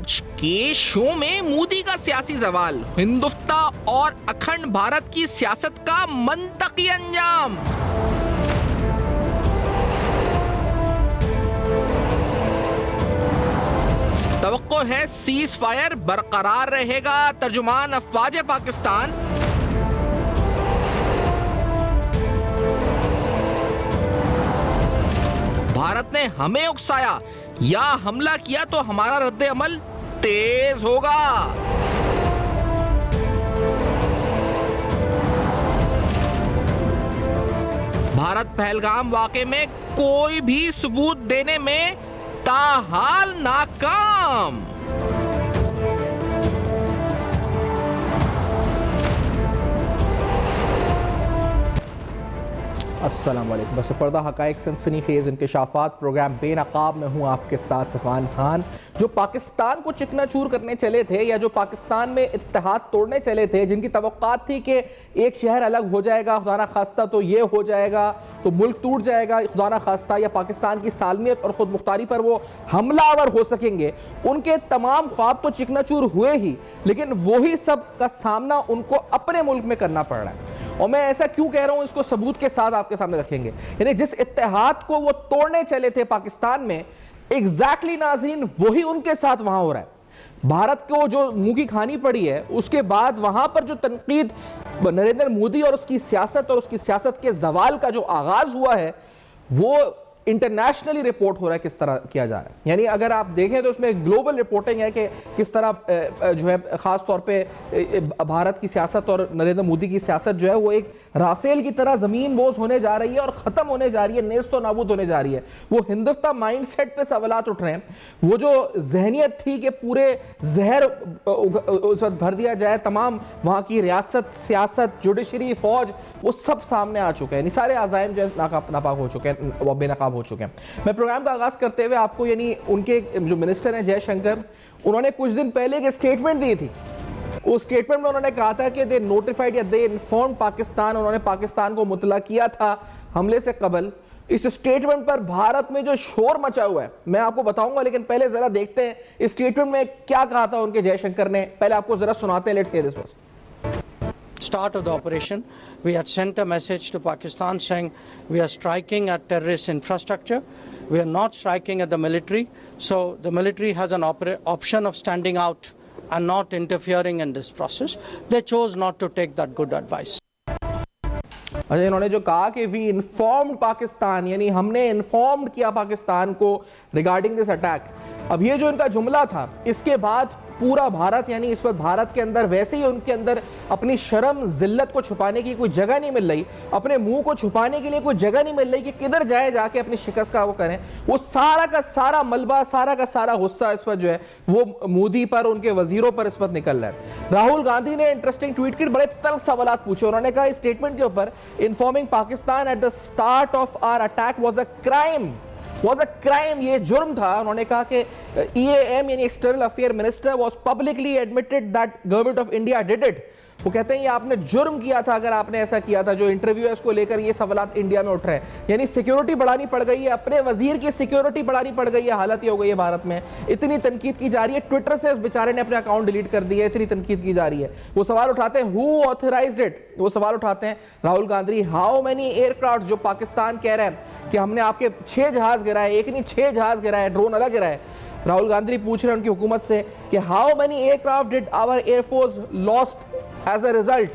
आज के शो में मोदी का सियासी सवाल, हिंदुस्तान और अखंड भारत की सियासत का मंतकी अंजाम। तवक्को है सीज फायर बरकरार रहेगा, तर्जुमान अफवाज पाकिस्तान। भारत ने हमें उकसाया या हमला किया तो हमारा रद्द अमल तेज होगा। भारत पहलगाम वाकये में कोई भी सबूत देने में ताहाल नाकाम। अस्सलाम वालेकुम। बस पर्दा हक़ाइक़ सनसनीखेज़ इंकशाफ़ात प्रोग्राम बेनकाब में हूँ आपके साथ सफ़ान खान। जो पाकिस्तान को चिकनाचूर करने चले थे या जो पाकिस्तान में इत्तेहाद तोड़ने चले थे, जिनकी तवक्कात थी कि एक शहर अलग हो जाएगा, खुदा ना खास्ता तो ये हो जाएगा, तो मुल्क टूट जाएगा खुदा ना खास्ता, या पाकिस्तान की सालमियत और ख़ुद मुख्तारी पर वो हमलावर हो सकेंगे, उनके तमाम ख्वाब तो चिकनाचूर हुए ही, लेकिन वही सब का सामना उनको अपने मुल्क में करना पड़ रहा है। और मैं ऐसा क्यों कह रहा हूं, इसको सबूत के साथ आपके सामने रखेंगे। यानी जिस इत्तेहाद को वो तोड़ने चले थे पाकिस्तान में, एग्जैक्टली नाज़रीन वही उनके साथ वहां हो रहा है। भारत को जो मुंह की खानी पड़ी है, उसके बाद वहां पर जो तनकीद नरेंद्र मोदी और उसकी सियासत के जवाल का जो आगाज हुआ है, वो इंटरनेशनली रिपोर्ट हो रहा है किस तरह किया जा रहा है। यानी अगर आप देखें तो उसमें ग्लोबल रिपोर्टिंग है कि किस तरह जो है खास तौर पे भारत की सियासत और नरेंद्र मोदी की सियासत जो है वो एक राफेल की तरह जमीन बोझ होने जा रही है और खत्म होने जा रही है, नेस्तो नाबूद होने जा रही है। वो हिंदुस्तान माइंडसेट पे सवालात उठ रहे हैं। वो जो जहनियत थी कि पूरे जहर उस वक्त भर दिया जाए, तमाम वहां की रियासत, सियासत, जुडिशरी, फौज, वो सब सामने आ चुके हैं। सारे अज़ाइम जो है नापाक हो चुके हैं, बेनकाब हो चुके हैं। मैं प्रोग्राम का आगाज करते हुए आपको, यानी उनके जो मिनिस्टर हैं जयशंकर, उन्होंने कुछ दिन पहले एक स्टेटमेंट दी थी। उस स्टेटमेंट में उन्होंने कहा था कि दे नोटिफाइड या दे इन्फॉर्म पाकिस्तान, उन्होंने पाकिस्तान को मुतला किया था हमले से कबल। इस स्टेटमेंट पर भारत में जो शोर मचा हुआ है मैं आपको बताऊंगा, लेकिन पहले जरा देखते हैं इस स्टेटमेंट में क्या कहा था उनके जयशंकर ने। पहले आपको जरा सुनाते हैं, let's hear this first. Start of the operation, we had sent a message to Pakistan saying we are striking at terrorist infrastructure. We are not striking at the military. So the military has an option of standing out and not interfering in this process. They chose not to take that good advice. अच्छा, इन्होंने जो कहा कि we informed Pakistan, यानी हमने informed किया पाकिस्तान को regarding this attack. अब ये जो इनका जुमला था, इसके बाद पूरा भारत, यानी इस वक्त भारत के अंदर वैसे ही उनके अंदर अपनी शर्म जिल्लत को छुपाने की कोई जगह नहीं मिल रही, अपने मुंह को छुपाने के लिए कोई जगह नहीं मिल रही कि किधर जाए जाके अपनी शिकस्त का वो करें। वो सारा का सारा मलबा, सारा का सारा गुस्सा इस वक्त जो है वो मोदी पर, उनके वजीरों पर इस वक्त निकल रहा है। राहुल गांधी ने इंटरेस्टिंग ट्वीट की, बड़े तल्ख सवाल पूछे। उन्होंने कहा इस स्टेटमेंट के ऊपर, informing Pakistan at the start of our attack was a crime, ये जुर्म था। उन्होंने कहा कि EAM यानी external affair minister was publicly admitted that government of India did it. वो कहते हैं ये आपने जुर्म किया था अगर आपने ऐसा किया था। जो इंटरव्यू है उसको लेकर ये सवालात इंडिया में उठ रहे हैं, यानी सिक्योरिटी बढ़ानी पड़ गई है, अपने वजीर की सिक्योरिटी बढ़ानी पड़ गई है। हालत ये हो गई है भारत में, इतनी तनकीद की जा रही है। ट्विटर से उस बेचारे ने अपने अकाउंट डिलीट कर दिए, इतनी तनकीद की जा रही है। वो सवाल उठाते हैं हु ऑथराइज्ड इट, वो सवाल उठाते हैं Rahul Gandhi. How many aircraft, जो पाकिस्तान कह रहा है कि हमने आपके 6 जहाज गिराए, एक नहीं 6 जहाज गिराए, ड्रोन अलग गिराए। राहुल गांधी पूछ रहे हैं उनकी हुकूमत से कि how many aircraft did our air force lost as a result,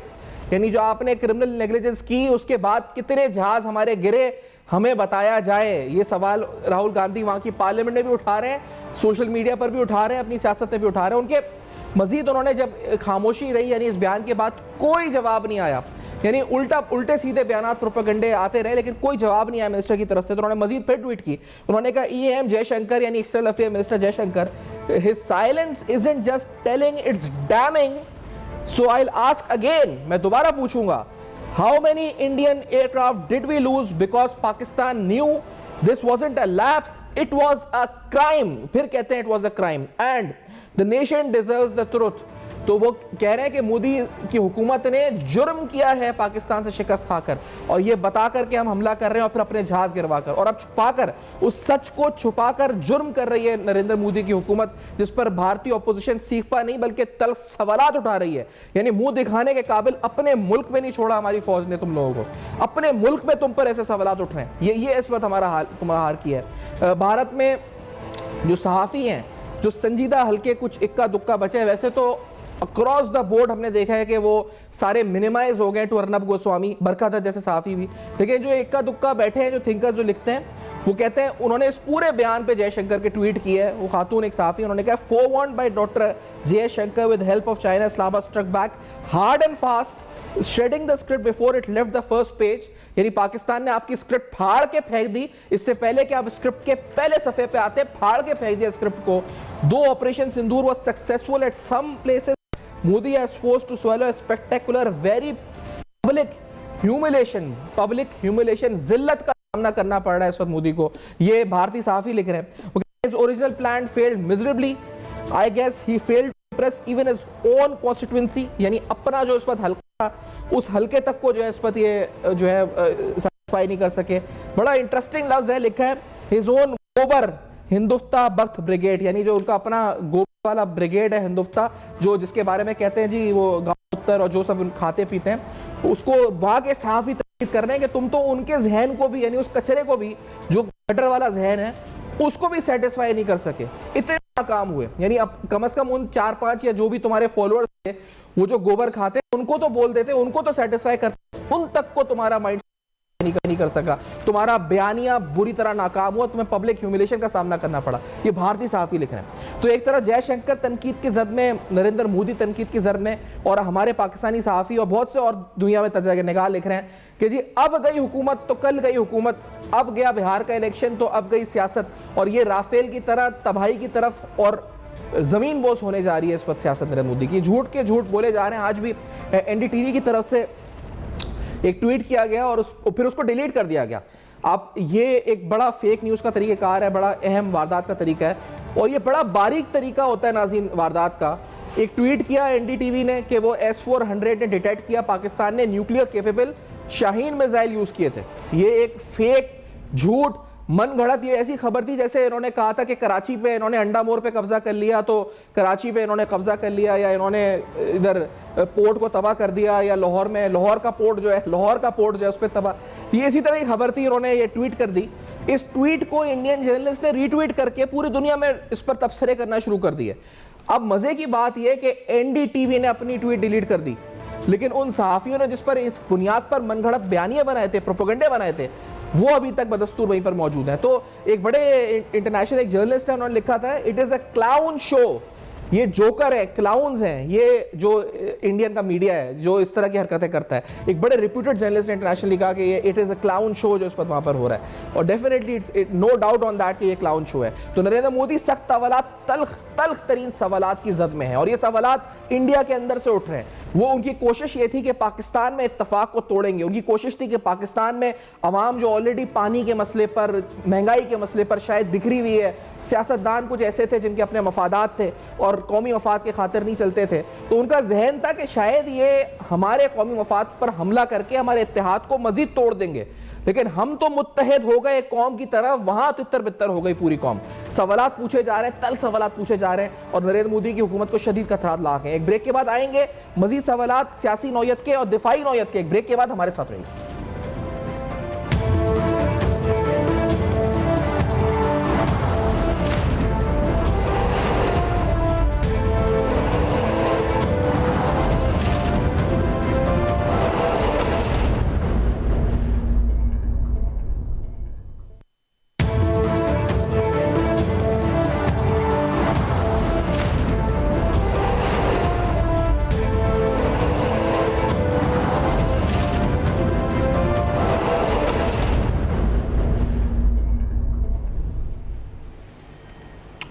यानी जो आपने क्रिमिनल नेग्लिजेंस की उसके बाद कितने जहाज हमारे गिरे, हमें बताया जाए। ये सवाल राहुल गांधी वहां की पार्लियामेंट में भी उठा रहे हैं, सोशल मीडिया पर भी उठा रहे हैं, अपनी सियासत में भी उठा रहे हैं। उनके मजीद उन्होंने जब खामोशी रही, यानी इस बयान के बाद कोई जवाब नहीं आया, यानी उल्टे सीधे बयानात, प्रोपेगेंडे आते रहे, लेकिन कोई जवाब नहीं आया मिनिस्टर की तरफ से। तो उन्होंने मजीद फिर ट्वीट की। उन्होंने कहा EAM जयशंकर, यानी external affair minister Jaishankar, his silence isn't just telling, it's damning. So I will ask again, मैं दोबारा पूछूंगा, how many Indian aircraft did we lose because Pakistan knew this wasn't a lapse, it was a crime. फिर कहते हैं it was a crime and the nation deserves the truth. तो वो कह रहे हैं कि मोदी की हुकूमत ने जुर्म किया है पाकिस्तान से शिकस्त खाकर, और ये बता कर के हम हमला कर रहे हैं और फिर अपने जहाज गिरवाकर, और अब छुपाकर, उस सच को छुपाकर जुर्म कर रही है नरेंद्र मोदी की हुकूमत, जिस पर भारतीय ऑपोजिशन सीख पा नहीं बल्कि तल्ख सवालात उठा रही है। यानी मुंह दिखाने के काबिल अपने मुल्क में नहीं छोड़ा हमारी फौज ने तुम लोगों को, अपने मुल्क में तुम पर ऐसे सवालात उठ रहे हैं। ये इस वक्त हमारा तुम्हारा हाल किया है। भारत में जो सहाफ़ी हैं, जो संजीदा हल्के कुछ इक्का दुक्का बचे हैं, वैसे तो अक्रॉस द बोर्ड हमने देखा है कि वो सारे मिनिमाइज हो गए टू अर्नब गोस्वामी, बरखत जैसे सहाफ़ी भी, लेकिन जो इक्का दुक्का बैठे हैं, जो थिंकर्स जो लिखते हैं, वो कहते हैं, उन्होंने इस पूरे बयान पे जयशंकर के ट्वीट किए है। वो खातून एक सहाफ़ी, उन्होंने कहा forewarned by doctor Jaishankar with help of China Islamabad struck back hard and fast shedding the script before it left the first page. यानी पाकिस्तान ने आपकी स्क्रिप्ट फाड़ के फेंक दी, इससे पहले कि आप स्क्रिप्ट के पहले सफे पे आते, फाड़ के फेंक दिया स्क्रिप्ट को। Though operation Sindoor was successful at some places, Modi has forced to swallow a spectacular very public humiliation, जिल्लत का सामना करना पड़ रहा है इस वक्त मोदी को। ये भारतीय सहाफ़ी लिख रहे हैं, original plan failed miserably, I guess he failed to press even his own constituency, यानी अपना जो इस वक्त हल्का था, उस हल्के तक को जो है इस वक्त ये जो है सैटिस्फाई नहीं कर सके। बड़ा इंटरेस्टिंग लफ्ज है, लिखा है हिज ओन गोबर हिंदुस्ता बख्त ब्रिगेड, यानी जो उनका अपना गोबर वाला ब्रिगेड है हिंदुस्ता, जो जिसके बारे में कहते हैं जी वो गाँव उत्तर और जो सब खाते पीते हैं, उसको वहां के सहाफ़ी तनकीद कर रहे हैं कि तुम तो उनके जहन को भी, यानी उस कचरे को भी, जो गटर वाला जहन है, उसको भी सेटिस्फाई नहीं कर सके, इतने नाकाम हुए। यानी अब कम से कम उन 4-5 या जो भी तुम्हारे फॉलोअर्स थे, वो जो गोबर खाते, उनको तो बोल देते, उनको तो सेटिस्फाई करते, उन तक को तुम्हारा माइंड नहीं कर सका, तुम्हारा बयानिया बुरी तरह नाकाम हुआ, तुम्हें पब्लिक ह्यूमिलेशन का सामना करना पड़ा। ये भारतीय सहाफ़ी लिख रहे हैं। तो एक तरफ जयशंकर तनकीद की जद में, नरेंद्र मोदी तनकीद की जद में, और हमारे पाकिस्तानी सहाफ़ी और बहुत से और दुनिया में तजज़िया निगाह लिख रहे हैं कि जी अब गई हुकूमत तो कल गई हुकूमत, अब गया बिहार का इलेक्शन तो अब गई सियासत, और ये राफेल की तरह तबाही की तरफ और जमीन बोस होने जा रही है इस वक्त सियासत नरेंद्र मोदी की। झूठ के झूठ बोले जा रहे हैं। आज भी एनडीटीवी की तरफ से एक ट्वीट किया गया और फिर उसको डिलीट कर दिया गया। आप ये एक बड़ा फेक न्यूज़ का तरीक़ाकार है, बड़ा अहम वारदात का तरीका है, और ये बड़ा बारीक तरीका होता है नाज़रीन वारदात का। एक ट्वीट किया एनडीटीवी ने कि वो S-400 ने डिटेक्ट किया, पाकिस्तान ने nuclear capable Shaheen missile use किए थे। ये एक फेक झूठ मन गढ़त, ये ऐसी खबर थी जैसे इन्होंने कहा था कि कराची पे इन्होंने अंडा मोर पे कब्जा कर लिया, तो कराची पे इन्होंने कब्जा कर लिया, या इन्होंने इधर पोर्ट को तबाह कर दिया, या लाहौर में लाहौर का पोर्ट जो है उस पर तबाह। ये इसी तरह की खबर थी, इन्होंने ये ट्वीट कर दी। इस ट्वीट को इंडियन जर्नलिस्ट ने रीट्वीट करके पूरी दुनिया में इस पर तबसरे करना शुरू कर दिए। अब मजे की बात यह कि एनडीटीवी ने अपनी ट्वीट डिलीट कर दी, लेकिन उन सहाफियों ने जिस पर इस बुनियाद पर मनगढ़ंत बयानिए बनाए थे, प्रोपेगेंडे बनाए थे, वो अभी तक बदस्तूर वहीं पर मौजूद है। तो एक बड़े इंटरनेशनल एक जर्नलिस्ट है, उन्होंने लिखा था it is a clown show, ये जोकर है, क्लाउन्स हैं, ये जो इंडियन का मीडिया है जो इस तरह की हरकतें करता है। एक बड़े रिप्यूटेड जर्नलिस्ट ने इंटरनेशनली कहा कि ये it is a clown show जो इस पर वहां पर हो रहा है, और definitely it's no doubt on that कि ये क्लाउन शो है। तो नरेंद्र मोदी सख्त सवालात, तल्ख तरीन सवालात की जद में है, और ये सवालात इंडिया के अंदर से उठ रहे हैं। वो उनकी कोशिश ये थी कि पाकिस्तान में इत्तफाक को तोड़ेंगे, उनकी कोशिश थी कि पाकिस्तान में अवाम जो ऑलरेडी पानी के मसले पर, महंगाई के मसले पर शायद बिखरी हुई है, सियासतदान कुछ ऐसे थे जिनके अपने मफादात थे और कौमी मफाद के खातिर नहीं चलते थे, तो उनका जहन था कि शायद ये हमारे कौमी मफाद पर हमला करके हमारे इत्तेहाद को मजीद तोड़ देंगे। लेकिन हम तो मुत्तहिद हो गए कौम की तरफ, वहां तितर बितर हो गई पूरी कौम। सवालात पूछे जा रहे हैं, तल सवालात पूछे जा रहे हैं, और नरेंद्र मोदी की हुकूमत को शदीद खतरात लाक हैं। एक ब्रेक के बाद आएंगे मजीद सवालात सियासी नौयत के और दिफाई नौयत के। एक ब्रेक के बाद हमारे साथ रहिए।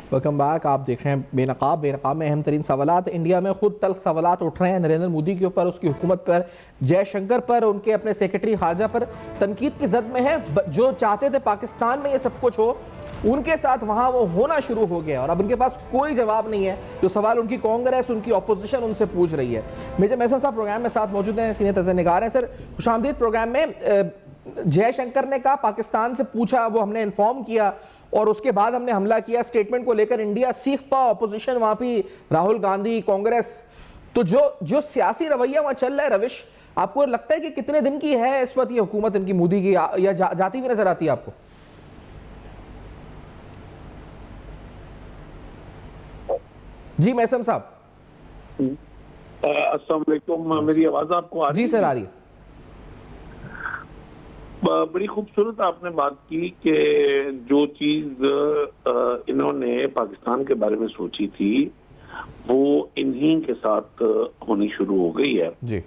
Welcome back. आप देख रहे हैं बेनकाब में अहम तरीन सवालात। इंडिया में खुद तल्ख सवालात उठ रहे हैं नरेंद्र मोदी के ऊपर, उसकी हुकूमत पर, जयशंकर पर, उनके अपने सेक्रेटरी खारजा पर तनकीद की जद में है। जो चाहते थे पाकिस्तान में ये सब कुछ हो, उनके साथ वहां वो होना शुरू हो गया और अब उनके पास कोई जवाब नहीं है जो सवाल उनकी कांग्रेस, उनकी ऑपोजिशन उनसे पूछ रही है। मेजर मेहसन साहब प्रोग्राम में साथ मौजूद हैं, सीनियर तजनिगार हैं। सर, खुशामदीद प्रोग्राम में। जयशंकर ने कहा पाकिस्तान से पूछा, वो हमने इन्फॉर्म किया और उसके बाद हमने हमला किया। स्टेटमेंट को लेकर इंडिया सीख पा, ऑपोजिशन वहां भी राहुल गांधी, कांग्रेस। तो जो सियासी रवैया वहां चल रहा है, रविश, आपको लगता है कि कितने दिन की है इस वक्त ये हुकूमत इनकी, मोदी की, या जाती हुई नजर आती है आपको? जी मैसम साहब। अस्सलाम वालेकुम, मेरी आवाज आपको आ रही है? जी सर, आ रही है। बड़ी खूबसूरत आपने बात की कि जो चीज इन्होंने पाकिस्तान के बारे में सोची थी वो इन्हीं के साथ होनी शुरू हो गई है जी।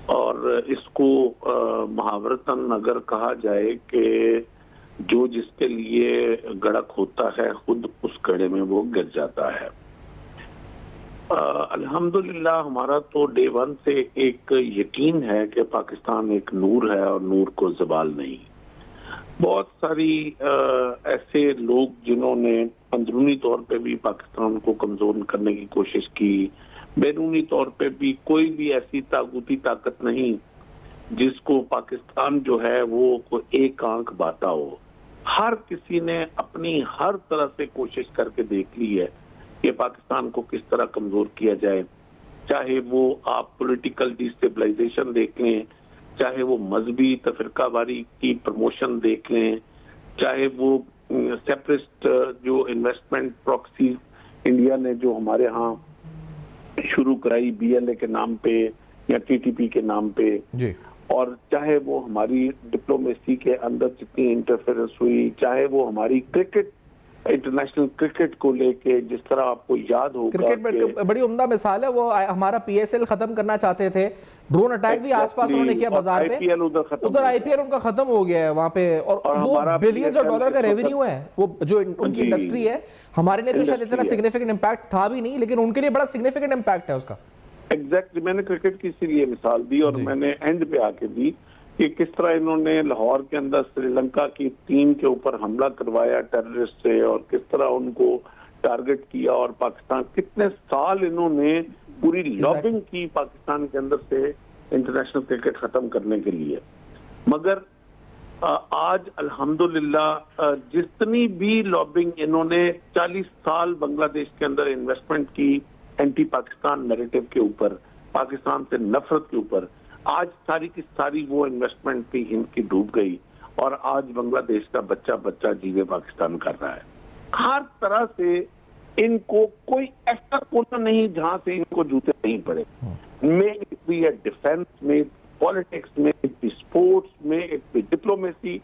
और इसको मुहावरतन अगर कहा जाए कि जो जिसके लिए गड़क होता है खुद उस गड़े में वो गिर जाता है। अल्हम्दुलिल्लाह हमारा तो डे वन से एक यकीन है कि पाकिस्तान एक नूर है और नूर को ज़वाल नहीं। बहुत सारी ऐसे लोग जिन्होंने अंदरूनी तौर पे भी पाकिस्तान को कमजोर करने की कोशिश की, बैरूनी तौर पे भी कोई भी ऐसी ताकूती ताकत नहीं जिसको पाकिस्तान जो है वो एक आंख बाता हो। हर किसी ने अपनी हर तरह से कोशिश करके देख ली है कि पाकिस्तान को किस तरह कमजोर किया जाए, चाहे वो आप पॉलिटिकल डिस्टेबलाइजेशन देख लें, चाहे वो मजहबी तफरकावारी की प्रमोशन देख लें, चाहे वो सेपरेस्ट जो इन्वेस्टमेंट प्रॉक्सी इंडिया ने जो हमारे यहाँ शुरू कराई BLA के नाम पे या TTP के नाम पे जी, और चाहे वो हमारी डिप्लोमेसी के अंदर जितनी इंटरफेरेंस हुई, चाहे वो हमारी क्रिकेट, इंटरनेशनल क्रिकेट को लेके जिस तरह आपको याद होगा, क्रिकेट में बड़ी उम्दा मिसाल है। वो हमारा PSL खत्म करना चाहते थे, ड्रोन अटैक भी आसपास उन्होंने किया बाजार पे, उधर IPL उनका खत्म हो गया है वहां पे, और वो बिलियंस ऑफ डॉलर का रेवेन्यू है वो जो उनकी इंडस्ट्री है। हमारे लिए तो शायद इतना सिग्निफिकेंट इम्पैक्ट था भी नहीं, लेकिन उनके लिए बड़ा सिग्निफिकेंट इम्पैक्ट है उसका। एग्जैक्टली, मैंने क्रिकेट की इसीलिए मिसाल दी और मैंने एंड पे आके दी कि किस तरह इन्होंने लाहौर के अंदर श्रीलंका की टीम के ऊपर हमला करवाया टेररिस्ट से और किस तरह उनको टारगेट किया और पाकिस्तान कितने साल इन्होंने पूरी लॉबिंग की पाकिस्तान के अंदर से इंटरनेशनल क्रिकेट खत्म करने के लिए। मगर आज अल्हम्दुलिल्लाह जितनी भी लॉबिंग इन्होंने 40 साल बांग्लादेश के अंदर इन्वेस्टमेंट की एंटी पाकिस्तान नैरेटिव के ऊपर, पाकिस्तान से नफरत के ऊपर, आज सारी की सारी वो इन्वेस्टमेंट भी हिंद की डूब गई और आज बांग्लादेश का बच्चा बच्चा जीवे पाकिस्तान कर रहा है। हर तरह से इनको कोई ऐसा कोना नहीं जहां से इनको जूते नहीं पड़े, में इट बी डिफेंस में, पॉलिटिक्स में, इट बी स्पोर्ट्स में, इट बी डिप्लोमेसी,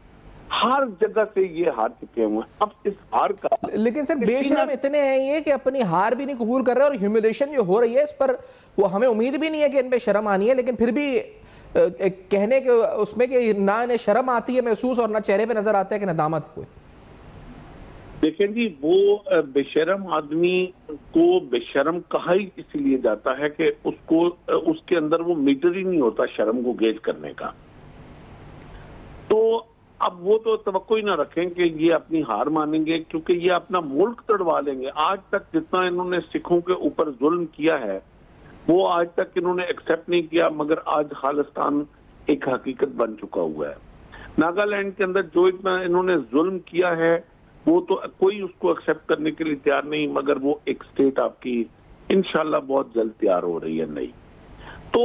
हर जगह से ये हार चुके हुए। अब इस हार का, लेकिन सर बेशरम इतने हैं ये कि अपनी हार भी नहीं कबूल कर रहे और ह्यूमिलेशन जो हो रही है इस पर वो हमें उम्मीद भी नहीं है कि इन पे शर्म आनी है, लेकिन फिर भी कहने के उसमें कि ना इन्हें शर्म आती है महसूस और ना चेहरे पे नजर आता है कि नदामत कोई। देखें जी, वो बेशरम आदमी को बेशरम कहा ही इसीलिए जाता है कि उसको उसके अंदर वो मीटर ही नहीं होता शर्म को गेज करने का। तो अब वो तो तवक्को ही ना रखें कि ये अपनी हार मानेंगे, क्योंकि ये अपना मुल्क तड़वा लेंगे। आज तक जितना इन्होंने सिखों के ऊपर जुल्म किया है वो आज तक इन्होंने एक्सेप्ट नहीं किया, मगर आज खालिस्तान एक हकीकत बन चुका हुआ है। नागालैंड के अंदर जो इतना इन्होंने जुल्म किया है वो तो कोई उसको एक्सेप्ट करने के लिए तैयार नहीं, मगर वो एक स्टेट आपकी इंशाल्लाह बहुत जल्द तैयार हो रही है। नहीं तो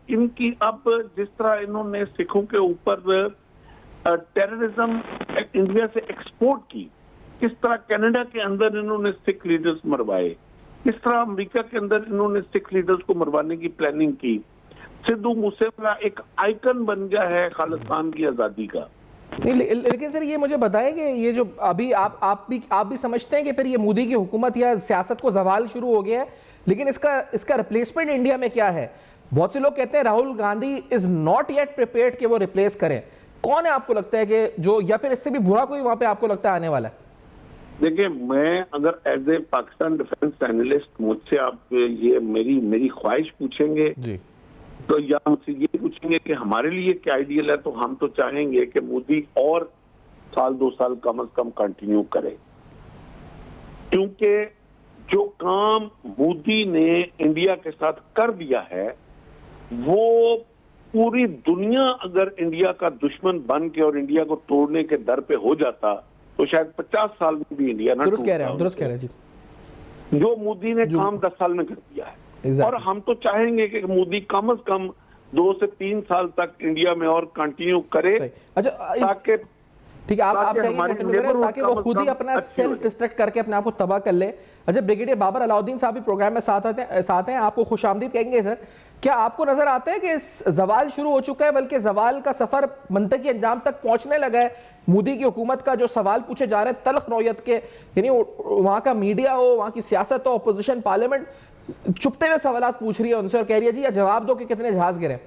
इनकी अब जिस तरह इन्होंने सिखों के ऊपर टेररिज्म इंडिया से एक्सपोर्ट की, किस तरह कनाडा के अंदर इन्होंने सिख लीडर्स मरवाए, किस तरह अमेरिका के अंदर इन्होंने सिख लीडर्स को मरवाने की प्लानिंग की। सिद्धू मूसेवाला एक आइकन बन गया है खालिस्तान की आजादी का। लेकिन सर ये मुझे बताएं कि ये जो अभी आप भी समझते हैं कि फिर ये मोदी की हुकूमत या सियासत को जवाल शुरू हो गया है, लेकिन इसका रिप्लेसमेंट इंडिया में क्या है? बहुत से लोग कहते हैं Rahul Gandhi is not yet prepared कि वो रिप्लेस करें। कौन है आपको लगता है कि जो, या फिर इससे भी बुरा कोई वहां पे आपको लगता है आने वाला है? देखिए, मैं अगर as a Pakistan defence analyst मुझसे आप ये मेरी ख्वाहिश पूछेंगे जी, तो या मुझसे ये पूछेंगे कि हमारे लिए क्या आइडियल है, तो हम तो चाहेंगे कि मोदी और साल 2 साल कम से कम कंटिन्यू करे, क्योंकि जो काम मोदी ने इंडिया के साथ कर दिया है वो पूरी दुनिया अगर इंडिया का दुश्मन बन के और इंडिया को तोड़ने के दर पे हो जाता तो शायद 50 साल में भी इंडिया ना दुरुस्त कह रहे हैं, दुरुस्त कह रहे हैं जी। जो मोदी ने काम 10 साल में कर दिया है। Exactly. और हम तो चाहेंगे कि मोदी कम से कम 2 से 3 साल तक इंडिया में और कंटिन्यू करे, अच्छा ताकि ठीक है, आप ताकि चाहिए हमारी continue करें, लेबर ताकि वो कम खुद ही कम अपना अच्छी हो सेल्फ जाए। डिस्ट्रैक्ट करके अपने आप को तबाह कर ले। अच्छा, ब्रिगेडियर बाबर अलाउद्दीन साहब भी प्रोग्राम में साथ हैं, आपको खुशामदीद कहेंगे सर। क्या आपको नजर आता है कि जवाल शुरू हो चुका है, बल्कि जवाल का सफर मंतकी अंजाम तक पहुंचने लगा है? मोदी की हुकूमत का जो सवाल पूछे जा रहे हैं तल्ख नौयत के, यानी वहां का मीडिया हो, वहां की सियासत हो, अपोजिशन, पार्लियामेंट चुपते हुए सवाल पूछ रही है उनसे और कह रही है जी या जवाब दो कि कितने जहाज गिरे।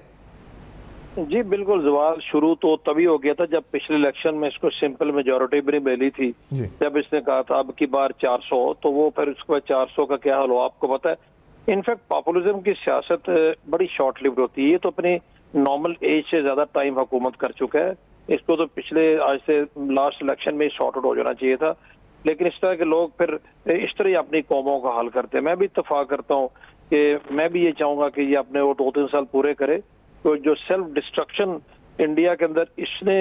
जी बिल्कुल, जवाल शुरू तो तभी हो गया था जब पिछले इलेक्शन में इसको सिंपल मेजोरिटी भी नहीं मिली थी। जब इसने कहा था अब की बार 400, तो वो फिर उसके बाद 400 का क्या हाल हुआ आपको पता है। इनफैक्ट पॉपुलिज्म की सियासत बड़ी शॉर्ट लिव्ड होती है। ये तो अपनी नॉर्मल एज से ज्यादा टाइम हुकूमत कर चुका है। इसको तो पिछले आज से लास्ट इलेक्शन में सॉर्ट आउट हो जाना चाहिए था, लेकिन इस तरह के लोग फिर इस तरह ही अपनी कौमों का हल करते हैं। मैं भी इत्तेफाक करता हूँ कि मैं भी ये चाहूंगा कि ये अपने वो 2-3 साल पूरे करे। तो जो सेल्फ डिस्ट्रक्शन इंडिया के अंदर इसने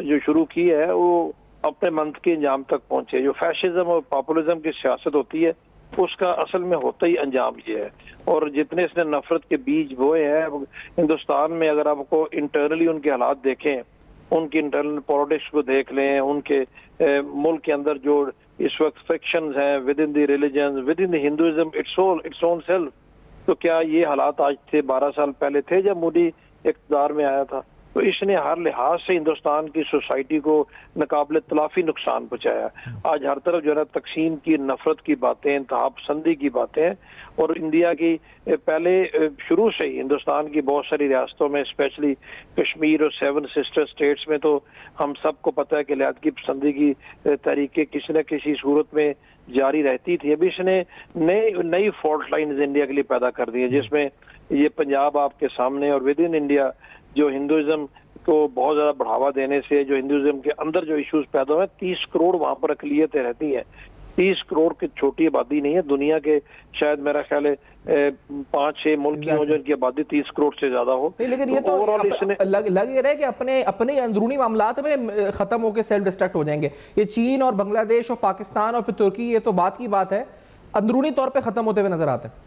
जो शुरू की है वो अपने मंत के अंजाम तक पहुंचे। जो फैशिज्म और पॉपुलिज्म की सियासत होती है उसका असल में होता ही अंजाम ये है। और जितने इसने नफरत के बीज बोए हैं हिंदुस्तान में, अगर आपको इंटरनली उनके हालात देखें, उनकी इंटरनल पॉलिटिक्स को देख लें, उनके मुल्क के अंदर जो इस वक्त फ्रिक्शंस हैं with in the religion, with in the Hinduism its own self, तो क्या ये हालात आज से 12 साल पहले थे जब मोदी इक़्तिदार में आया था? तो इसने हर लिहाज से हिंदुस्तान की सोसाइटी को नाकाबिले तलाफी नुकसान पहुंचाया। आज हर तरफ जो है तकसीम की, नफरत की बातें, इंतहा पसंदी की बातें हैं। और इंडिया की पहले शुरू से ही हिंदुस्तान की बहुत सारी रियासतों में, स्पेशली कश्मीर और 7 सिस्टर स्टेट्स में, तो हम सबको पता है कि लियाकत पसंदी की तरीके किसी न किसी सूरत में जारी रहती थी। अभी इसने नई फॉल्ट लाइन्स इंडिया के लिए पैदा कर दी है, जिसमें ये पंजाब आपके सामने और विद इन इंडिया जो हिंदुइज्म को बहुत ज्यादा बढ़ावा देने से जो हिंदुइज्म के अंदर जो इश्यूज पैदा हुए, 30 करोड़ वहां पर अकलियतें रहती हैं। 30 करोड़ की छोटी आबादी नहीं है। दुनिया के शायद मेरा ख्याल है 5-6 मुल्क की हो जिनकी आबादी 30 करोड़ से ज्यादा हो। लेकिन ये तो ओवरऑल इसने लग ये रहा है कि अपने अंदरूनी मामलात में खत्म होकर सेल्फ डिस्ट्रैक्ट हो जाएंगे। ये चीन और बांग्लादेश और पाकिस्तान और फिर तुर्की, ये तो बात की बात है, अंदरूनी तौर पर खत्म होते हुए नजर आते हैं।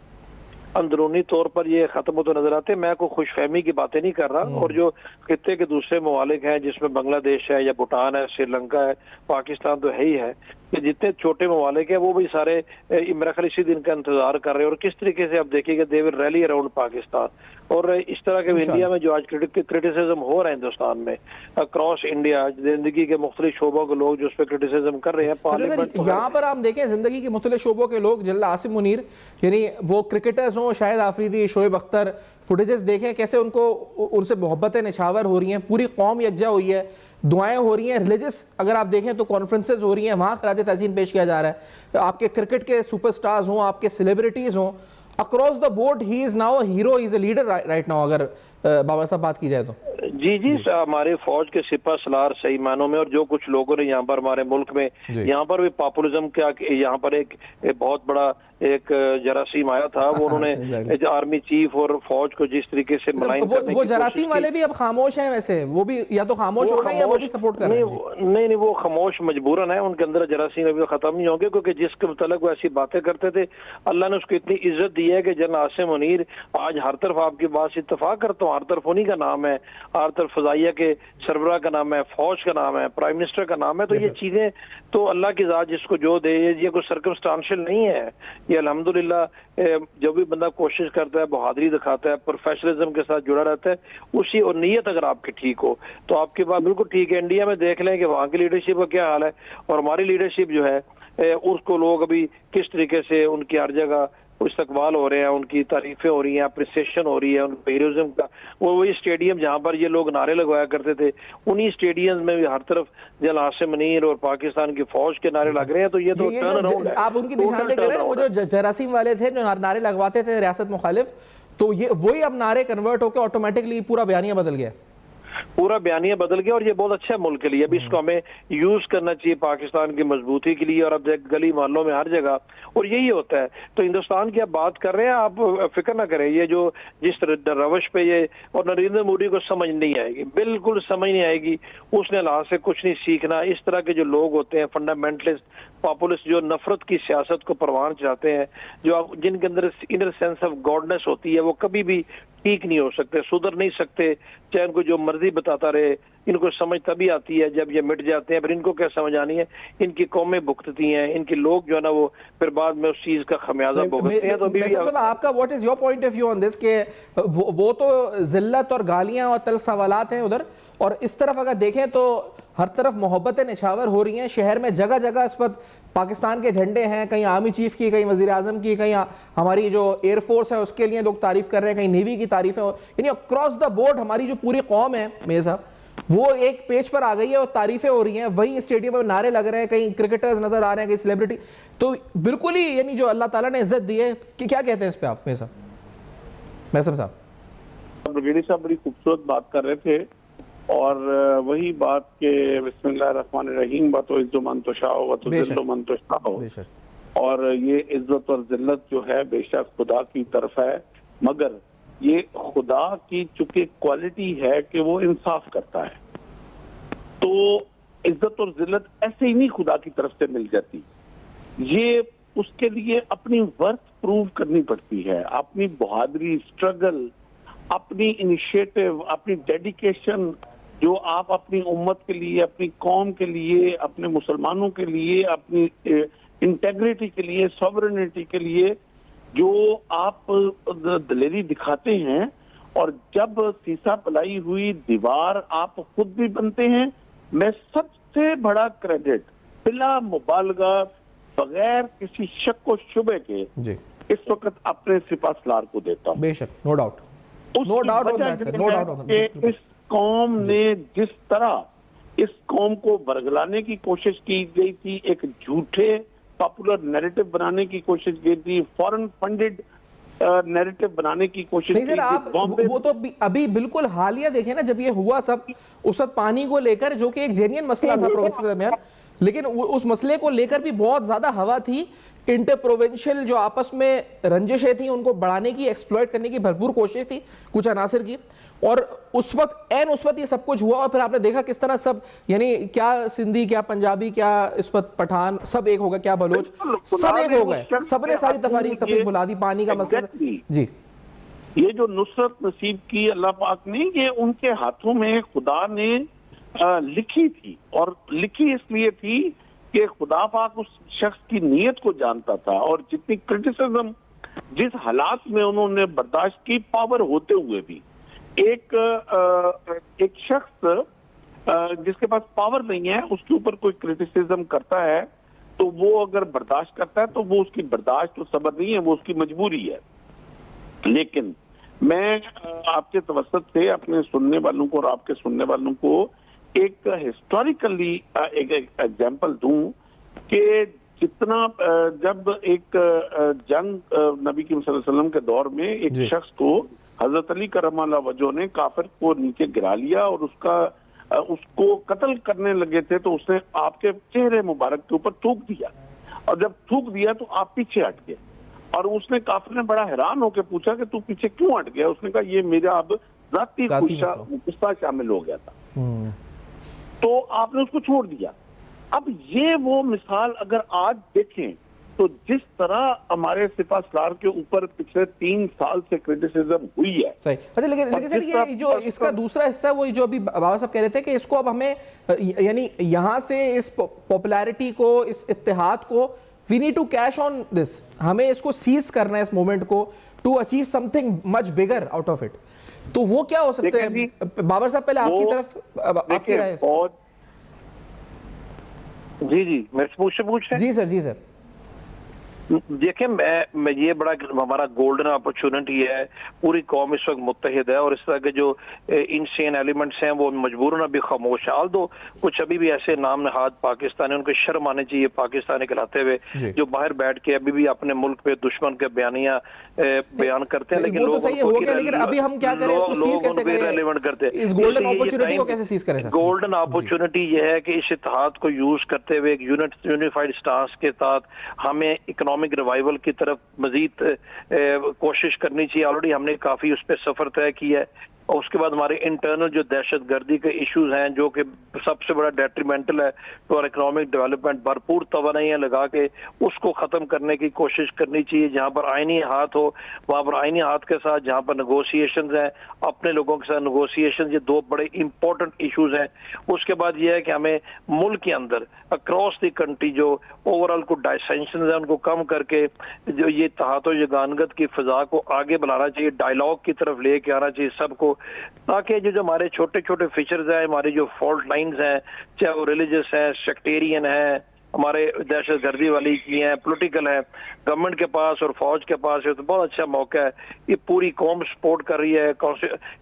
अंदरूनी तौर पर ये खत्म होते नजर आते हैं। मैं कोई खुशफहमी की बातें नहीं कर रहा। और जो खित्ते के दूसरे ममालिक हैं जिसमें बांग्लादेश है या भूटान है, श्रीलंका है, पाकिस्तान तो है ही है, कि जितने छोटे ममालिक हैं वो भी सारे मेरा ख्याल इसी दिन का इंतजार कर रहे हैं। और किस तरीके से आप देखिएगा they will rally around Pakistan. और इस तरह के इंडिया में जो आज क्रिटिसिज्म हो रहा है हिंदुस्तान में अक्रॉस इंडिया, जिंदगी के मुख्तलिफ शोबों के लोग जो उस पर क्रिटिसिज्म कर रहे हैं पार्लियामेंट। यहाँ पर आप देखें जिंदगी के मुख्तलिफ शोबों के लोग, जनरल आसिम मुनीर, यानी वो क्रिकेटर्स हों, शाहिद आफरीदी, शोएब अख्तर, फुटेजेस देखें कैसे उनसे मोहब्बतें निछावर हो रही हैं, पूरी कौम यकजा हुई है, दुआएं हो रही हैं। रिलीजियस अगर आप देखें तो कॉन्फ्रेंसेज हो रही हैं, वहाँ खराज तहसीन पेश किया जा रहा है। आपके क्रिकेट के सुपरस्टार्स हों, आपके सेलिब्रिटीज़ हों, across the board he is now a hero, he is a leader right now, अगर बाबा साहब बात की जाए तो। जी हमारे फौज के सिपा सलार सही मानों में, और जो कुछ लोगों ने यहाँ पर हमारे मुल्क में यहाँ पर भी पॉपुलिज्म क्या, यहाँ पर एक बहुत बड़ा एक जरासीम आया था, वो उन्होंने आर्मी चीफ और फौज को जिस तरीके से मलाइन करने वो जरासीम वाले भी अब खामोश हैं वैसे, वो भी या तो खामोश हो रहे हैं या वो भी सपोर्ट कर रहे हैं। नहीं, वो खामोश मजबूरन है, उनके अंदर जरासीम अभी खत्म नहीं होंगे, क्योंकि जिसके मुतालिक वो ऐसी बातें करते थे, अल्लाह ने उसको इतनी इज्जत दी है कि जनरल आसिम मुनीर आज हर तरफ, आपकी बात से इत्तेफाक करता हूँ, हर तरफ उन्हीं का नाम है, हर तरफ फजाइया के सरबराह का नाम है, फौज का नाम है, प्राइम मिनिस्टर का नाम है। तो ये चीजें तो अल्लाह की जात जिसको जो दे, ये कोई सर्कमस्टांशियल नहीं है। ये अल्हम्दुलिल्लाह जब भी बंदा कोशिश करता है, बहादुरी दिखाता है, प्रोफेशनलिज्म के साथ जुड़ा रहता है, उसी और नीयत अगर आपकी ठीक हो तो आपकी बात बिल्कुल ठीक है। इंडिया में देख लें कि वहाँ की लीडरशिप का क्या हाल है और हमारी लीडरशिप जो है उसको लोग अभी किस तरीके से उनकी हर जगह इस्तकबाल हो रहे हैं, उनकी तारीफें हो रही हैं, अप्रिसिएशन हो रही है उनके हीरोइज्म का। वो वही स्टेडियम जहाँ पर ये लोग नारे लगवाया करते थे, उन्हीं स्टेडियम में भी हर तरफ जनरल आसिम मुनीर और पाकिस्तान की फौज के नारे लग रहे हैं। तो ये तो टर्न अराउंड है। आप उनकी निशानदेही कर रहे हैं, वो जो जरासीम वाले थे जो नारे लगवाते थे रियासत मुखालिफ, तो ये वही अब नारे कन्वर्ट होकर ऑटोमेटिकली पूरा बयानिया बदल गया। पूरा बयानिया बदल गया और ये बहुत अच्छा है मुल्क के लिए। अभी इसको हमें यूज करना चाहिए पाकिस्तान की मजबूती के लिए, और अब गली मोहल्लों में हर जगह, और यही होता है। तो हिंदुस्तान की आप बात कर रहे हैं, आप फिक्र ना करें, ये जो जिस रवश पे ये, और नरेंद्र मोदी को समझ नहीं आएगी, बिल्कुल समझ नहीं आएगी। उसने हालात से कुछ नहीं सीखना। इस तरह के जो लोग होते हैं फंडामेंटलिस्ट पॉपुलिस्ट, जो नफरत की सियासत को परवान चढ़ाते हैं, जो जिनके अंदर इनर सेंस ऑफ गॉडनेस होती है, वो कभी भी ठीक नहीं हो सकते, सुधर नहीं सकते, चाहे उनको जो मर्जी बताता रहे। इनको समझ तभी आती है जब ये मिट जाते हैं, फिर इनको क्या समझ आनी है। इनकी कौमें भुगतती हैं, इनके लोग जो है ना वो फिर बाद में उस चीज का खमियाजा भुगतते हैं। तो अभी आपका what is your point of view on this के वो तो जिल्लत और गालियां और तल्ख सवालात हैं उधर, और इस तरफ अगर देखें तो हर तरफ मोहब्बतें निछावर हो रही हैं। शहर में जगह जगह इस वक्त पाकिस्तान के झंडे हैं, कहीं आर्मी चीफ की, कहीं वजीर आजम की, कहीं हमारी जो एयरफोर्स है उसके लिए लोग तारीफ कर रहे हैं, कहीं नेवी की तारीफ है। यानी अक्रॉस द बोर्ड हमारी जो पूरी कौम है मेरे साहब, वो एक पेज पर आ गई है और तारीफें हो रही हैं। वहीं स्टेडियम में नारे लग रहे हैं, कहीं क्रिकेटर्स नजर आ रहे हैं, कहीं सेलिब्रिटी। तो बिल्कुल ही यानी जो अल्लाह ताला ने इज्जत दी है, कि क्या कहते हैं इस पे आप मेरे साहब? ब्रिगेडियर साहब बड़ी खूबसूरत बात कर रहे थे, और वही बात के बिस्मिल्लाहिर्रहमानिर्रहीम व तो इज्जो मन तो शाओ व तो जिल्लो मन तो शाओ, और ये इज्जत और जिल्लत जो है बेशक खुदा की तरफ है, मगर ये खुदा की चूंकि क्वालिटी है कि वो इंसाफ करता है, तो इज्जत और जिल्लत ऐसे ही नहीं खुदा की तरफ से मिल जाती। ये उसके लिए अपनी वर्थ प्रूव करनी पड़ती है, अपनी बहादुरी, स्ट्रगल, अपनी इनिशिएटिव, अपनी डेडिकेशन, जो आप अपनी उम्मत के लिए, अपनी कौम के लिए, अपने मुसलमानों के लिए, अपनी इंटेग्रिटी के लिए, सॉवरेनिटी के लिए जो आप दिलेरी दिखाते हैं, और जब सीसा पलाई हुई दीवार आप खुद भी बनते हैं, मैं सबसे बड़ा क्रेडिट बिला मुबालगा बगैर किसी शक व शुबे के जी इस वक्त अपने सिपासलार को देता हूँ। बेशक, नो डाउट, नो डाउट। इस कौम ने जिस तरह इस कौम को बरगलाने की कोशिश की गई थी, एक झूठे पॉपुलर नैरेटिव बनाने की कोशिश की थी, फॉरेन फंडेड नैरेटिव बनाने की कोशिश नहीं सर, आप वो तो अभी बिल्कुल हालिया देखें ना, जब ये हुआ सब उस वक्त पानी को लेकर, जो कि एक जेन्युइन मसला था प्रोफेसर मेयर, लेकिन उस मसले को लेकर भी बहुत ज्यादा हवा थी। इंटर प्रोविंशियल जो आपस में रंजिशें थी उनको बढ़ाने की, एक्सप्लॉइट करने की भरपूर कोशिश थी कुछ अनासिर की, और उस वक्त ये सब कुछ हुआ। और फिर आपने देखा किस तरह सब, यानी क्या सिंधी, क्या पंजाबी, क्या इस वक्त पठान, सब एक हो गए, क्या बलोच, सब एक हो गए, सबने सारी तफरीक बुला दी पानी का मसला। जी, ये जो नुसरत नसीब की अल्लाह पाक ने, ये उनके हाथों में खुदा ने लिखी थी, और लिखी इसलिए थी कि खुदा पाक उस शख्स की नीयत को जानता था, और जितनी क्रिटिसिज्म, जिस हालात में उन्होंने बर्दाश्त की, पावर होते हुए भी एक शख्स जिसके पास पावर नहीं है उसके ऊपर कोई क्रिटिसिज्म करता है, तो वो अगर बर्दाश्त करता है तो वो उसकी बर्दाश्त तो सब्र नहीं है, वो उसकी मजबूरी है। लेकिन मैं आपके तवस्सुत से अपने सुनने वालों को और आपके सुनने वालों को एक हिस्टोरिकली एक एग्जाम्पल दूं कि जितना जब एक जंग नबी की सल्लल्लाहु अलैहि वसल्लम के दौर में एक शख्स को हजरत अली करमल्लाह वजह ने काफिर को नीचे गिरा लिया और उसको कत्ल करने लगे थे, तो उसने आपके चेहरे मुबारक के ऊपर थूक दिया, और जब थूक दिया तो आप पीछे हट गए, और उसने काफिर ने बड़ा हैरान होकर पूछा कि तू पीछे क्यों हट गया? उसने कहा ये मेरा अब जाती गुस्सा शामिल हो गया था, तो आपने उसको छोड़ दिया। अब ये वो मिसाल अगर आज देखें तो जिस तरह हमारे सिपासलार के ऊपर पिछले 3 साल से क्रिटिसिज्म हुई है, सही। अच्छा, लेकिन सर ये जो इसका दूसरा हिस्सा, वो जो अभी बाबा साहब कह रहे थे कि इसको अब हमें, यानी यहां से इस पॉपुलैरिटी को, इस इत्तेहाद को, we need to cash on this, हमें इसको सीज करना है, इस मोमेंट को, to achieve something much bigger out of it. तो वो क्या हो सकता है बाबर साहब? पहले आपकी तरफ आपकी राय। जी मेरे से पूछ रहे? जी सर, जी सर। देखिए मैं ये बड़ा हमारा गोल्डन अपॉर्चुनिटी है, पूरी कौम इस वक्त मुत्तहिद है और इस तरह के जो इनसेन एलिमेंट्स हैं वो मजबूरन अभी खामोश है। दो कुछ अभी भी ऐसे नाम नहाद पाकिस्तानी, उनको शर्म आनी चाहिए पाकिस्तानी कहलाते हुए, जो बाहर बैठ के अभी भी अपने मुल्क पे दुश्मन के बयान करते हैं। लेकिन लेकिन अभी हम क्या करें, इसको सीज कैसे करें? रेलेवेंट करते हैं इस गोल्डन अपॉर्चुनिटी को कैसे सीज करें? गोल्डन अपॉर्चुनिटी ये है कि इस इत्तेहाद को यूज करते हुए एक यूनिफाइड स्टांस के साथ हमें इकोनॉमिक रिवाइवल की तरफ मजीद कोशिश करनी चाहिए। ऑलरेडी हमने काफी उस पर सफर तय किया है और उसके बाद हमारे इंटरनल जो दहशतगर्दी के इश्यूज हैं जो कि सबसे बड़ा डेट्रीमेंटल है तो और इकोनॉमिक डेवलपमेंट, भरपूर तवानाइयां लगा के उसको खत्म करने की कोशिश करनी चाहिए। जहां पर आईनी हाथ हो वहां पर आईनी हाथ के साथ, जहां पर नेगोशिएशंस हैं अपने लोगों के साथ नेगोशिएशन, ये दो बड़े इंपॉर्टेंट इश्यूज हैं। उसके बाद ये है कि हमें मुल्क के अंदर अक्रॉस द कंट्री जो ओवरऑल को डाइसेंशन है उनको कम करके जो ये तहातो यगानगत की फिजा को आगे बढ़ाना चाहिए, डायलॉग की तरफ लेके आना चाहिए सबको, ताकि जो हमारे छोटे छोटे फीचर्स हैं, हमारी जो फॉल्ट लाइंस हैं, चाहे वो रिलीजियस है, सेक्टेरियन है, हमारे दहशतगर्दी वाली की हैं, पॉलिटिकल है, गवर्नमेंट के पास और फौज के पास है, तो बहुत अच्छा मौका है। ये पूरी कौम सपोर्ट कर रही है,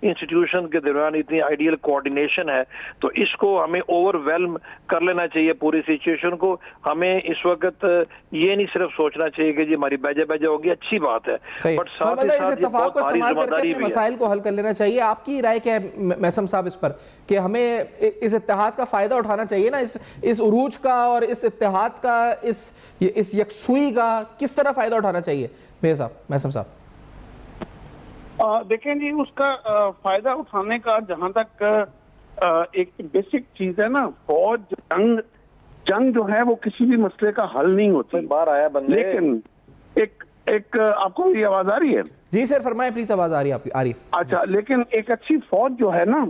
इंस्टीट्यूशन के दौरान इतनी आइडियल कोऑर्डिनेशन है, तो इसको हमें ओवरवेल्म कर लेना चाहिए पूरी सिचुएशन को। हमें इस वक्त ये नहीं सिर्फ सोचना चाहिए कि जी हमारी बैजा बैजा होगी, अच्छी बात है, बट साथ ही साथ बहुत भारी जिम्मेदारी भी है। मसाइल को हल कर लेना चाहिए। आपकी राय क्या है मैसम साहब इस पर, कि हमें इस इत्तेहाद का फायदा उठाना चाहिए ना, इस उरूज का और इस इत्तेहाद का, इस यकसुई का किस तरह फायदा उठाना चाहिए मैसम साहब? देखें जी, उसका फायदा उठाने का जहां तक एक बेसिक चीज है ना, फौज जंग जो है वो किसी भी मसले का हल नहीं होती। बाहर आया बंदे, लेकिन एक आपको मेरी आवाज आ रही है? जी सर फरमाएं प्लीज, आवाज आ रही है आपकी? आ रही है। अच्छा, लेकिन एक अच्छी फौज जो है ना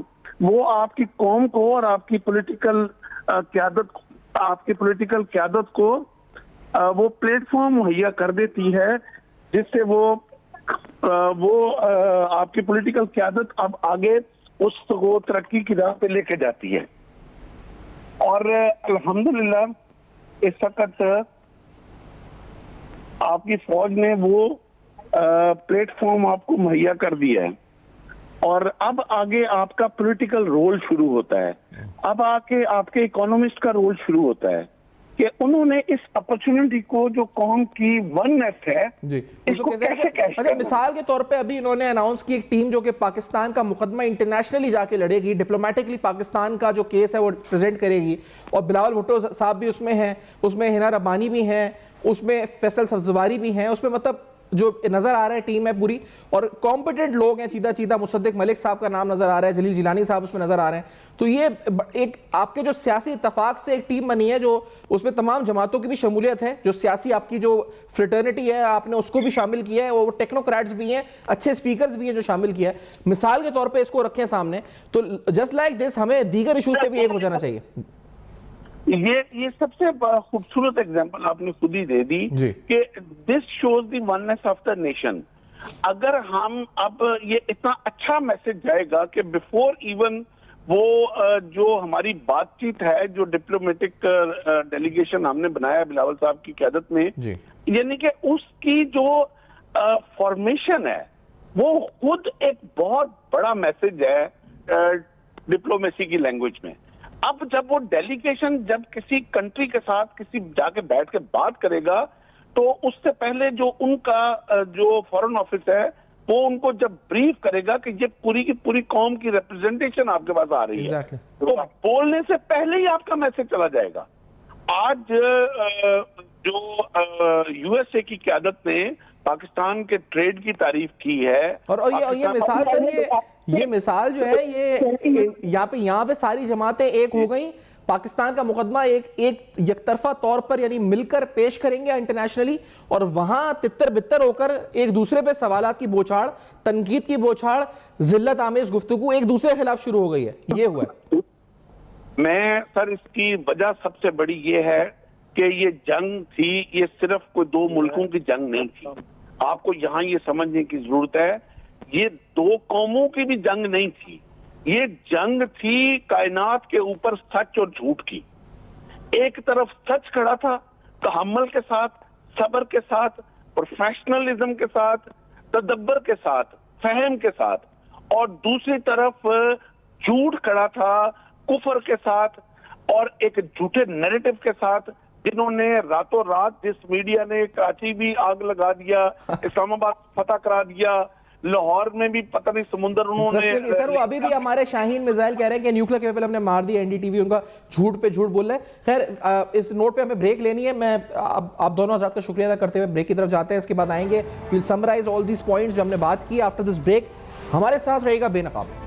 वो आपकी कौम को और आपकी पॉलिटिकल क्यादत को वो प्लेटफॉर्म मुहैया कर देती है जिससे वो आपकी पॉलिटिकल क्यादत अब आगे उसको तरक्की की राह पे लेके जाती है। और अल्हम्दुलिल्लाह इस वक्त आपकी फौज ने वो प्लेटफॉर्म आपको मुहैया कर दिया है और अब आगे आपका पॉलिटिकल रोल शुरू होता है। अब आके आपके इकोनॉमिस्ट का रोल शुरू होता है कि उन्होंने इस अपॉर्चुनिटी को जो कौम की वननेस है जी, इसको कैसे अच्छा, मिसाल के तौर पे अभी इन्होंने अनाउंस की एक टीम जो कि पाकिस्तान का मुकदमा इंटरनेशनली जाके लड़ेगी, डिप्लोमेटिकली पाकिस्तान का जो केस है वो प्रेजेंट करेगी, और बिलावल भुट्टो साहब भी उसमें हैं, उसमें हिना रब्बानी भी हैं, उसमें फैसल सब्जवारी भी हैं, उसमें मतलब जो नजर आ रहा है टीम है पूरी, और कॉम्पिटेंट लोग हैं, सीधा सीधा मुसद्दिक मलिक साहब का नाम नजर आ रहा है, जलील जिलानी साहब उसमें नजर आ रहे हैं। तो ये एक आपके जो सियासी इत्तफाक से एक टीम बनी है जो उसमें तमाम जमातों की भी शमूलियत है, जो सियासी आपकी जो फ्रेटर्निटी है आपने उसको भी शामिल किया है, और टेक्नोक्रेट्स भी हैं, अच्छे स्पीकर्स भी हैं जो शामिल किया है। मिसाल के तौर पर इसको रखें सामने, तो जस्ट लाइक दिस हमें दीगर इशूज पे भी एक हो जाना चाहिए। ये सबसे खूबसूरत एग्जांपल आपने खुद ही दे दी कि this shows the oneness of the nation. अगर हम अब ये इतना अच्छा मैसेज जाएगा कि बिफोर इवन वो जो हमारी बातचीत है, जो डिप्लोमेटिक डेलीगेशन हमने बनाया बिलावल साहब की क़यादत में, यानी कि उसकी जो फॉर्मेशन है वो खुद एक बहुत बड़ा मैसेज है डिप्लोमेसी की लैंग्वेज में। अब जब वो डेलीगेशन जब किसी कंट्री के साथ किसी जाके बैठ के बात करेगा तो उससे पहले जो उनका जो फॉरेन ऑफिस है वो उनको जब ब्रीफ करेगा कि ये पूरी की पूरी कौम की रिप्रेजेंटेशन आपके पास आ रही है, तो बोलने से पहले ही आपका मैसेज चला जाएगा। आज जो यूएसए की क़यादत ने पाकिस्तान के ट्रेड की तारीफ की है, और ये मिसाल सर, ये मिसाल जो है ये यहाँ पे सारी जमातें एक हो गई, पाकिस्तान का मुकदमा एक यकतरफा तौर पर यानी मिलकर पेश करेंगे इंटरनेशनली, और वहां तितर बितर होकर एक दूसरे पे सवालात की बौछार, तनकीद की बौछार, जिल्लत आमेज गुफ्तगू एक दूसरे के खिलाफ शुरू हो गई है। ये हुआ है। मैं सर इसकी वजह सबसे बड़ी ये है कि ये जंग थी, ये सिर्फ कोई दो मुल्कों की जंग नहीं थी। आपको यहाँ ये समझने की जरूरत है, ये दो कौमों की भी जंग नहीं थी, ये जंग थी कायनात के ऊपर सच और झूठ की। एक तरफ सच खड़ा था तहम्मुल के साथ, सब्र के साथ, प्रोफेशनलिज्म के साथ, तदब्बर के साथ, फहम के साथ, और दूसरी तरफ झूठ खड़ा था कुफर के साथ और एक झूठे नैरेटिव के साथ, जिन्होंने रातों रात जिस मीडिया ने कराची भी आग लगा दिया, इस्लामाबाद फतह करा दिया, लाहौर में भी पता नहीं समुंदर उन्होंने। सर वो अभी भी हमारे शाहीन मिसाइल कह रहे हैं कि न्यूक्लियर केबल हमने मार दी, एनडीटीवी उनका झूठ पे झूठ बोल रहा है। खैर इस नोट पे हमें ब्रेक लेनी है। मैं आप दोनों हज़रात का शुक्रिया अदा करते हुए ब्रेक की तरफ जाते हैं। इसके बाद आएंगे, will summarise all these points जो हमने बात की। आफ्टर दिस ब्रेक हमारे साथ रहेगा बेनकाब।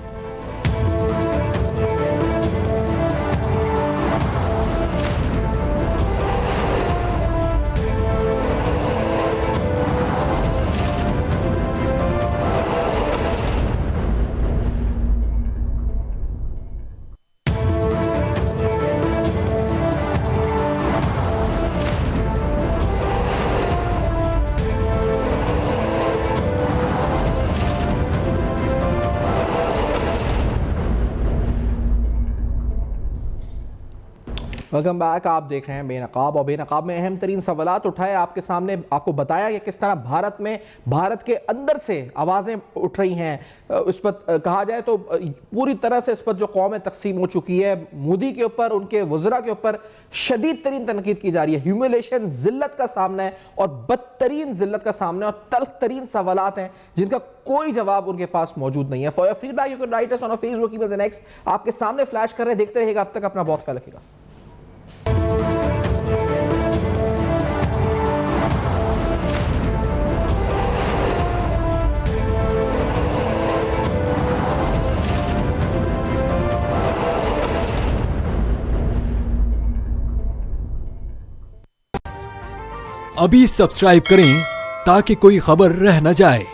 Welcome back. आप देख रहे हैं बेनकाब, और बेनकाब में अहम तरीन सवालात उठाए आपके सामने, आपको बताया कि किस तरह भारत में, भारत के अंदर से आवाज़ें उठ रही हैं। इस पर कहा जाए तो पूरी तरह से इस पर जो कौम तकसीम हो चुकी है। मोदी के ऊपर, उनके वज़रा के ऊपर शदीद तरीन तनकीद की जा रही है। ह्यूमिलेशन, जिल्लत का सामना है, और बदतरीन जिल्लत का सामना है, और तल्ख तरीन सवालात हैं जिनका कोई जवाब उनके पास मौजूद नहीं है। For your feedback you can write us on Facebook, email, next आपके सामने फ्लैश कर रहे हैं। देखते रहिएगा, अब तक अपना बहुत ख्याल रखिएगा। अभी सब्सक्राइब करें ताकि कोई खबर रह न जाए।